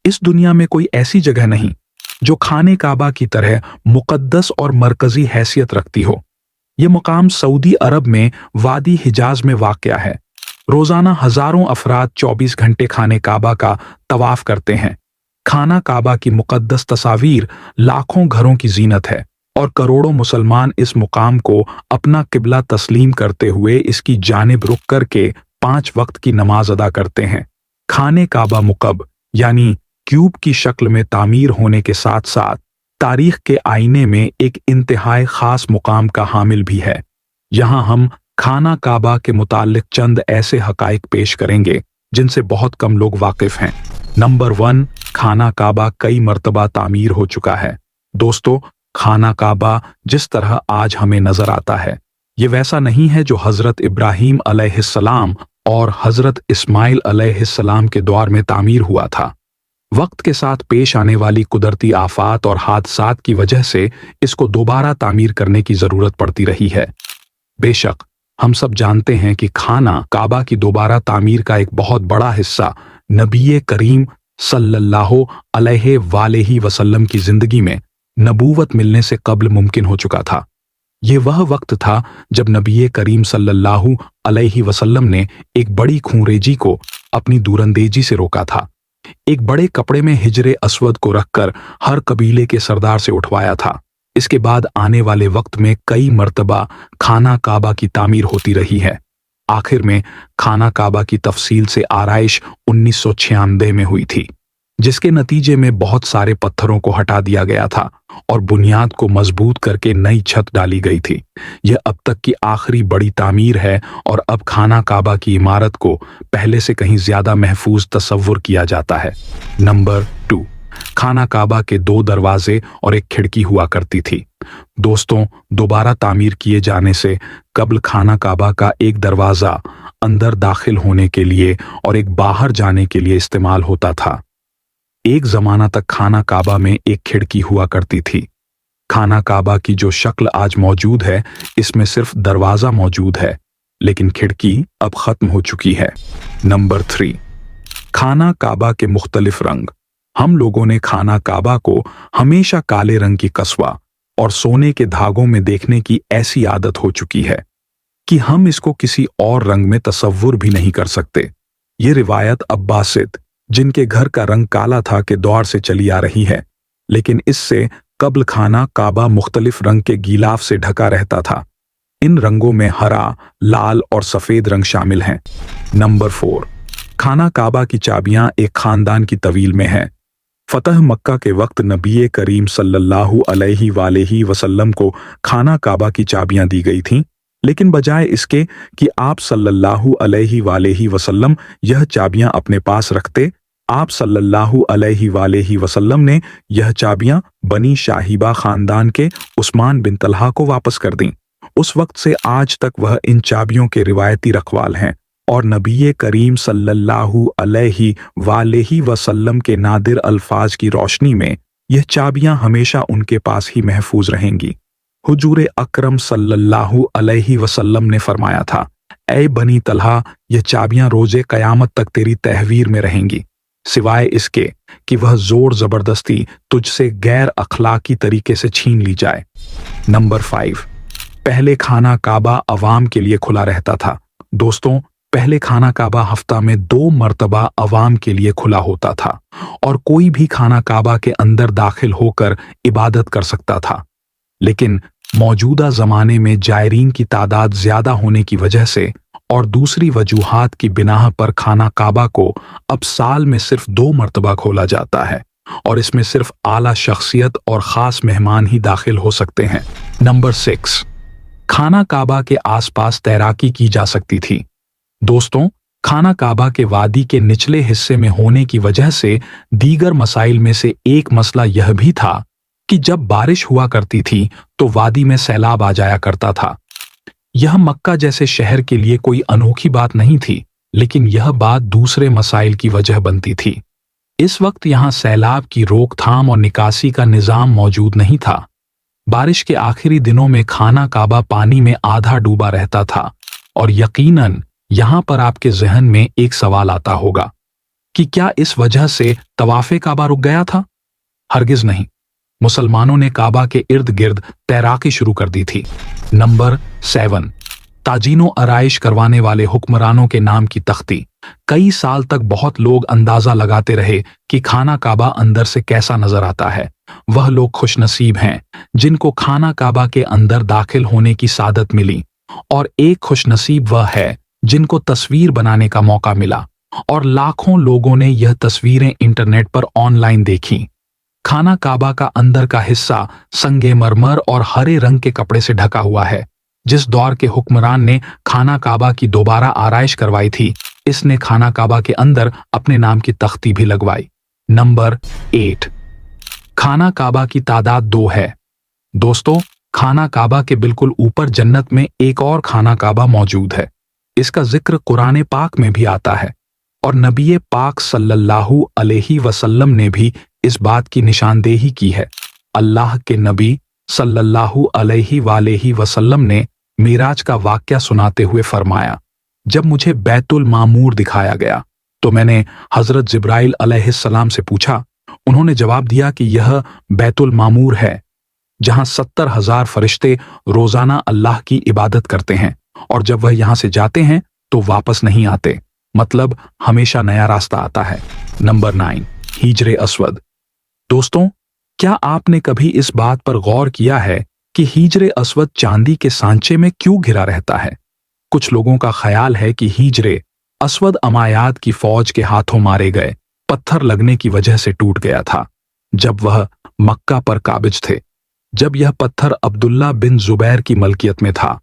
इस दुनिया में कोई ऐसी जगह नहीं जो खाने काबा की तरह मुकद्दस और मरकजी हैसियत रखती हो। ये मुकाम सऊदी अरब में वादी हिजाज में वाक़या है। रोजाना हजारों अफराद 24 घंटे खाने काबा का तवाफ करते हैं। खाना काबा की मुकद्दस तस्वीर लाखों घरों की जीनत है और करोड़ों मुसलमान इस मुकाम को अपना किबला तस्लीम करते हुए इसकी जानिब रुख करके 5 वक्त की नमाज अदा करते हैं। खाने काबा मुकब यानी क्यूब की शक्ल में तामीर होने के साथ साथ तारीख के आईने में एक इंतहाई खास मुकाम का हामिल भी है। यहाँ हम खाना काबा के मुताल्लिक चंद ऐसे हकाइक पेश करेंगे जिनसे बहुत कम लोग वाकिफ हैं। नंबर 1, खाना काबा कई मर्तबा तामीर हो चुका है। दोस्तों, खाना काबा जिस तरह आज हमें नजर आता है, ये वैसा नहीं है जो हजरत इब्राहीम अलैहिस्सलाम और हजरत इस्माइल अलैहिस्सलाम के दौर में तामीर हुआ था। वक्त के साथ पेश आने वाली कुदरती आफात और हादसात की वजह से इसको दोबारा तामीर करने की जरूरत पड़ती रही है। बेशक हम सब जानते हैं कि खाना काबा की दोबारा तामीर का एक बहुत बड़ा हिस्सा नबी करीम सल्लल्लाहु अलैहि वसल्लम की जिंदगी में नबूवत मिलने से कब्ल मुमकिन हो चुका था। ये वह वक्त था जब नबी करीम सल्लल्लाहु अलैहि वसल्लम ने एक बड़ी खूंरेजी को अपनी दूरंदेजी से रोका था। एक बड़े कपड़े में हिजरे अस्वद को रखकर हर कबीले के सरदार से उठवाया था। इसके बाद आने वाले वक्त में कई मर्तबा खाना काबा की तामीर होती रही है। आखिर में खाना काबा की तफसील से आराइश 1996 में हुई थी, जिसके नतीजे में बहुत सारे पत्थरों को हटा दिया गया था और बुनियाद को मजबूत करके नई छत डाली गई थी। यह अब तक की आखिरी बड़ी तामीर है और अब खाना काबा की इमारत को पहले से कहीं ज्यादा महफूज तस्वुर किया जाता है। नंबर 2, खाना काबा के 2 दरवाजे और एक खिड़की हुआ करती थी। दोस्तों, दोबारा तामीर किए जाने से कब्ल खाना काबा का एक दरवाजा अंदर दाखिल होने के लिए और एक बाहर जाने के लिए इस्तेमाल होता था। एक जमाना तक खाना काबा में एक खिड़की हुआ करती थी। खाना काबा की जो शक्ल आज मौजूद है, इसमें सिर्फ दरवाजा मौजूद है, लेकिन खिड़की अब खत्म हो चुकी है। नंबर 3, खाना काबा के मुख्तलिफ रंग। हम लोगों ने खाना काबा को हमेशा काले रंग की कस्वा और सोने के धागों में देखने की ऐसी आदत हो चुकी है कि हम इसको किसी और रंग में तस्वुर भी नहीं कर सकते। ये रिवायत अब्बासिद, जिनके घर का रंग काला था, के दौर से चली आ रही है, लेकिन इससे कब्ल खाना काबा मुख्तलिफ रंग के गिलाफ से ढका रहता था। इन रंगों में हरा, लाल और सफेद रंग शामिल हैं। नंबर 4, खाना काबा की चाबियां एक खानदान की तवील में हैं। फतह मक्का के वक्त नबी करीम सल्लल्लाहु अलैहि वसल्लम को खाना काबा की चाबियां दी गई थीं, लेकिन बजाय इसके कि आप सल्लल्लाहु अलैहि वसल्लम यह चाबियां अपने पास रखते, आप सल्लल्लाहु अलैहि वसल्लम ने यह चाबियां बनी शाहिबा खानदान के उस्मान बिन तलहा को वापस कर दीं। उस वक्त से आज तक वह इन चाबियों के रिवायती रखवाल हैं और नबी करीम सल्लल्लाहु अलैहि वसल्लम के नादिर अल्फाज की रोशनी में यह चाबियां हमेशा उनके पास ही महफूज रहेंगी। हुजूर अकरम सल्लल्लाहु अलैहि वसल्लम ने फरमाया था, ऐ बनी तलहा, यह चाबियां रोजे कयामत तक तेरी तहवीर में रहेंगी, सिवाय इसके कि वह जोर जबरदस्ती तुझसे गैर अखलाकी तरीके से छीन ली जाए। नंबर 5, पहले खाना काबा अवाम के लिए खुला रहता था। दोस्तों, पहले खाना काबा हफ्ता में 2 मर्तबा अवाम के लिए खुला होता था और कोई भी खाना काबा के अंदर दाखिल होकर इबादत कर सकता था। लेकिन मौजूदा जमाने में जायरीन की तादाद ज्यादा होने की वजह से और दूसरी वजूहात की बिना पर खाना काबा को अब साल में सिर्फ 2 मर्तबा खोला जाता है और इसमें सिर्फ आला शख्सियत और खास मेहमान ही दाखिल हो सकते हैं। नंबर 6, खाना काबा के आसपास तैराकी की जा सकती थी। दोस्तों, खाना काबा के वादी के निचले हिस्से में होने की वजह से दीगर मसाइल में से एक मसला यह भी था कि जब बारिश हुआ करती थी तो वादी में सैलाब आ जाया करता था। यह मक्का जैसे शहर के लिए कोई अनोखी बात नहीं थी, लेकिन यह बात दूसरे मसाइल की वजह बनती थी। इस वक्त यहाँ सैलाब की रोकथाम और निकासी का निजाम मौजूद नहीं था। बारिश के आखिरी दिनों में खाना काबा पानी में आधा डूबा रहता था और यकीनन यहाँ पर आपके जहन में एक सवाल आता होगा, कि क्या इस वजह से तवाफ़े काबा रुक गया था? हरगिज नहीं। मुसलमानों ने काबा के इर्द गिर्द तैराकी शुरू कर दी थी। नंबर 7, ताजीनो आराइश करवाने वाले हुक्मरानों के नाम की तख्ती। कई साल तक बहुत लोग अंदाजा लगाते रहे कि खाना काबा अंदर से कैसा नजर आता है। वह लोग खुशनसीब हैं जिनको खाना काबा के अंदर दाखिल होने की सादत मिली, और एक खुशनसीब वह है जिनको तस्वीर बनाने का मौका मिला, और लाखों लोगों ने यह तस्वीरें इंटरनेट पर ऑनलाइन देखी। खाना काबा का अंदर का हिस्सा संगे मरमर और हरे रंग के कपड़े से ढका हुआ है। जिस दौर के हुक्मरान ने खाना काबा की दोबारा आराइश करवाई थी, इसने खाना काबा के अंदर अपने नाम की तख्ती भी लगवाई। नंबर 8, खाना काबा की तादाद 2 है। दोस्तों, खाना काबा के बिल्कुल ऊपर जन्नत में एक और खाना काबा मौजूद है। इसका जिक्र कुरान पाक में भी आता है, और नबी पाक सल्लल्लाहु अलैहि वसल्लम ने भी इस बात की निशानदेही की है। अल्लाह के नबी सल्लल्लाहु अलैहि वसल्लम ने मिराज का वाक़या सुनाते हुए फरमाया, जब मुझे बैतुल मामूर दिखाया गया तो मैंने हजरत जिब्राइल अलैहिस्सलाम से पूछा। उन्होंने जवाब दिया कि यह बैतुल मामूर है, जहां 70,000 फरिश्ते रोजाना अल्लाह की इबादत करते हैं, और जब वह यहां से जाते हैं तो वापस नहीं आते, मतलब हमेशा नया रास्ता आता है। Number 9, हिजरे Aswad. दोस्तों, क्या आपने कभी इस बात पर गौर किया है कि हिजरे अस्वद चांदी के सांचे में क्यों घिरा रहता है? कुछ लोगों का ख्याल है कि हिजरे अस्वद अमायाद की फौज के हाथों मारे गए पत्थर लगने की वजह से टूट गया था, जब वह मक्का पर काबिज थे, जब यह पत्थर अब्दुल्ला बिन जुबैर की मलकियत में था।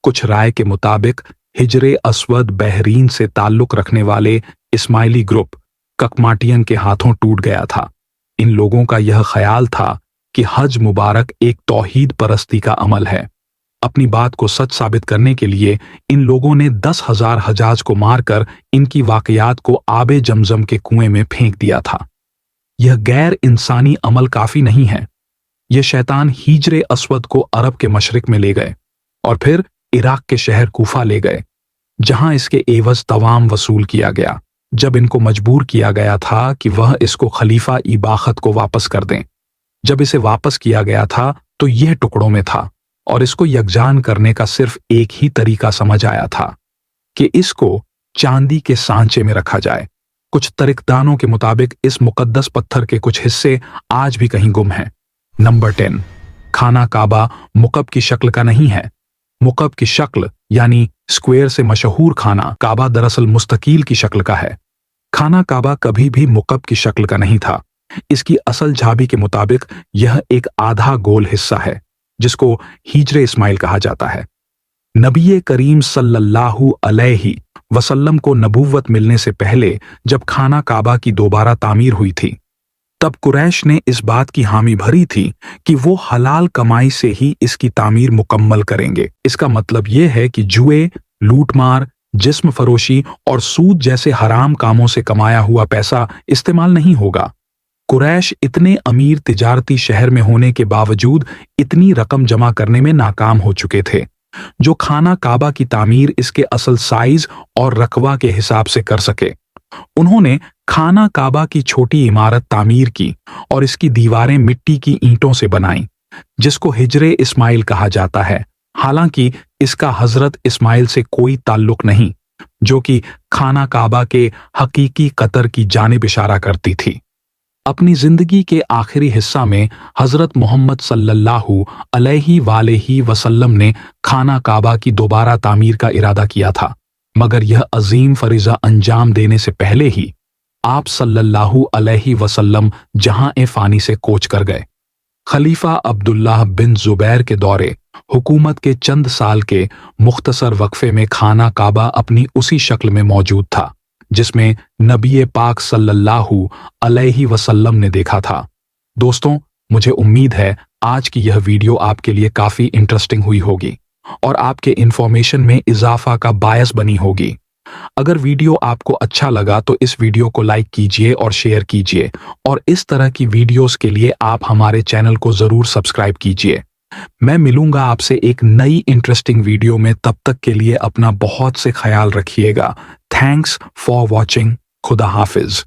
कुछ राय के मुताबिक हिजरे अस्वद बहरीन से ताल्लुक रखने वाले इस्माइली ग्रुप ककमाटियन के हाथों टूट गया था। इन लोगों का यह ख्याल था कि हज मुबारक एक तौहीद परस्ती का अमल है। अपनी बात को सच साबित करने के लिए इन लोगों ने 10,000 हजाज को मारकर इनकी वाकयात को आबे जमजम के कुएं में फेंक दिया था। यह गैर इंसानी अमल काफी नहीं है। यह शैतान हिजरे अस्वद को अरब के मशरिक में ले गए और फिर इराक के शहर कूफा ले गए, जहां इसके एवज तवाम वसूल किया गया। जब इनको मजबूर किया गया था कि वह इसको खलीफा इबाखत को वापस कर दें, जब इसे वापस किया गया था तो यह टुकड़ों में था, और इसको यकजान करने का सिर्फ एक ही तरीका समझ आया था कि इसको चांदी के सांचे में रखा जाए। कुछ तरीकदानों के मुताबिक इस मुकद्दस पत्थर के कुछ हिस्से आज भी कहीं गुम हैं। नंबर 10, खाना काबा मुकब की शक्ल का नहीं है। मुकब की शक्ल यानी स्क्वायर से मशहूर खाना काबा दरअसल मुस्तकील की शक्ल का है। खाना काबा कभी भी मुकब की शक्ल का नहीं था। इसकी असल झाबी के मुताबिक यह एक आधा गोल हिस्सा है, जिसको हिजरे इस्माइल कहा जाता है। नबी करीम सल्लल्लाहु अलैहि वसल्लम को नबूवत मिलने से पहले जब खाना काबा की दोबारा तामीर हुई थी, तब कुरैश ने इस बात की हामी भरी थी कि वो हलाल कमाई से ही इसकी तामीर मुकम्मल करेंगे। इसका मतलब यह है कि जुए, लूटमार, जिस्म फरोशी और सूद जैसे हराम कामों से कमाया हुआ पैसा इस्तेमाल नहीं होगा। कुरैश इतने अमीर तिजारती शहर में होने के बावजूद इतनी रकम जमा करने में नाकाम हो चुके थे, जो खाना काबा की तामीर इसके असल साइज और रकबा के हिसाब से कर सके। उन्होंने खाना काबा की छोटी इमारत तामीर की और इसकी दीवारें मिट्टी की ईंटों से बनाईं, जिसको हिजरे इस्माइल कहा जाता है। हालांकि इसका हजरत इस्माइल से कोई ताल्लुक नहीं, जो कि खाना काबा के हकीकी कतर की जानिब इशारा करती थी। अपनी जिंदगी के आखिरी हिस्सा में हजरत मोहम्मद सल्लल्लाहु अलैहि वसल्लम ने खाना काबा की दोबारा तामीर का इरादा किया था, मगर यह अजीम फरीजा अंजाम देने से पहले ही आप सल्लल्लाहु अलैहि वसल्लम जहां ए फानी से कोच कर गए। खलीफा अब्दुल्लाह बिन जुबैर के दौरे हुकूमत के चंद साल के मुख्तसर वक्फे में खाना काबा अपनी उसी शक्ल में मौजूद था जिसमें नबी पाक सल्लल्लाहु अलैहि वसल्लम ने देखा था। दोस्तों, मुझे उम्मीद है आज की यह वीडियो आपके लिए काफी इंटरेस्टिंग हुई होगी और आपके इंफॉर्मेशन में इजाफा का बायस बनी होगी। अगर वीडियो आपको अच्छा लगा तो इस वीडियो को लाइक कीजिए और शेयर कीजिए, और इस तरह की वीडियोस के लिए आप हमारे चैनल को जरूर सब्सक्राइब कीजिए। मैं मिलूंगा आपसे एक नई इंटरेस्टिंग वीडियो में। तब तक के लिए अपना बहुत से ख्याल रखिएगा। Thanks for watching. खुदा हाफिज।